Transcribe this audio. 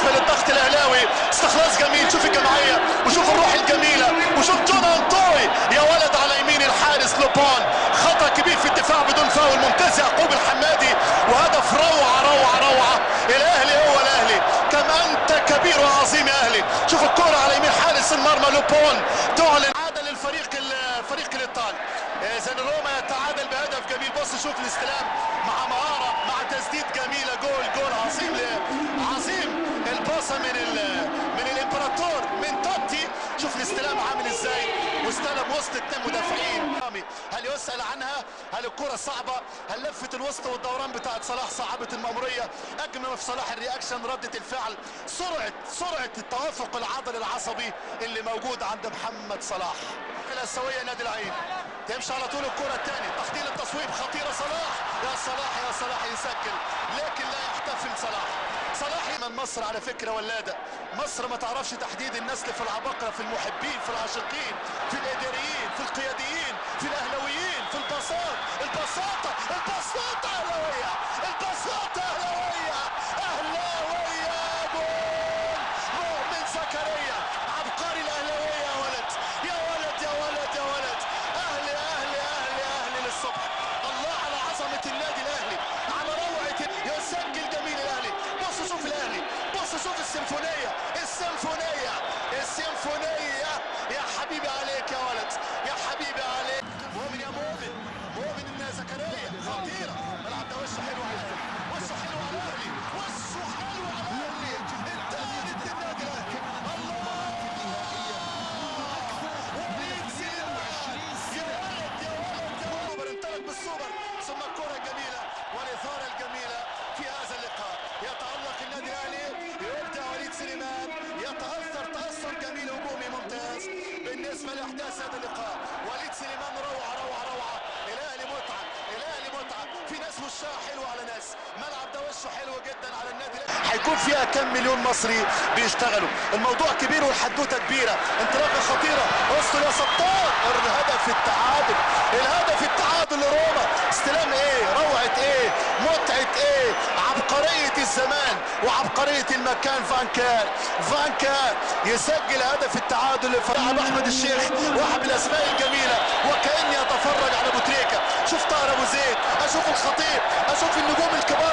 بالنسبه للضغط الاهلاوي. استخلاص جميل، شوف الجماعيه وشوف الروح الجميله وشوف جون انطوي يا ولد على يمين الحارس لوبون. خطا كبير في الدفاع بدون فاول، ممتاز يعقوب الحمادي، وهدف روعه روعه روعه. الاهلي هو الاهلي، كم انت كبير وعظيم يا اهلي. شوف الكره على يمين حارس المرمى لوبون تعلن عادل الفريق الايطالي. اذا روما يتعادل بهدف جميل. بص شوف الاستلام مع مهاره مع تسديد جميله، جول عظيم عظيم. الباصه من الامبراطور من توتي. شوف الاستلام عامل ازاي، واستلم وسط اتنين مدافعين. هل يسأل عنها؟ هل الكرة صعبة؟ هل لفة الوسط والدوران بتاعت صلاح صعبت المأمورية؟ أجمل ما في صلاح الرياكشن، ردة الفعل، سرعة التوافق العضلي العصبي اللي موجود عند محمد صلاح. الأسيوية نادي العين تمشي على طول الكرة الثانية، تحضير التصويب خطيرة. صلاح يا صلاح يسجل، لكن لا يحتفل صلاح من مصر على فكرة ولادة. مصر ما تعرفش تحديد النسل في العباقرة، في المحبين، في العاشقين، في الإداريين، في القياديين، في الأهلاويين، في البساطة أهلاوية، البساطة أهلاوية. جول مؤمن زكريا، عبقري الأهلاوية يا ولد يا ولد يا ولد يا ولد. أهلي للصبح. الله على عظمة النادي الأهلي، على روعة يسجل جميل الأهلي. بص شوف الأهلي، بص شوف السيمفونية يا حبيبي عليك يا ولد، يا حبيبي عليك. مؤمن إن زكريا خطيرة. ملعب ده وشه حلو على الأهلي، وشه حلو على الأهلي، الثالث للنادي الأهلي. الله وليد سليمان يا ولد انطلق بالسوبر، ثم الكرة الجميلة والإثارة الجميلة في هذا اللقاء. يتألق النادي الأهلي، يبدع وليد سليمان، تأثر جميل هجومي ممتاز بالنسبة لأحداث هذا اللقاء. وليد سليمان روعة. الأهلي متعة، في ناس وشها حلو على ناس. ملعب ده وشه حلو جدا على النادي الأهلي. هيكون فيها كم مليون مصري بيشتغلوا. الموضوع كبير والحدوتة كبيرة. انطلاقة خطيرة، وصلوا يا سطار. الهدف التعادل لروما. استلام روعة متعة عبقرية الزمان وعبقرية المكان. فانكار يسجل هدف التعادل لفريق احمد الشيخ، واحد من الاسماء الجميلة، وكأني اتفرج على ابو تريكة. شوف طاهر ابو زيد، اشوف الخطيب، اشوف النجوم الكبار.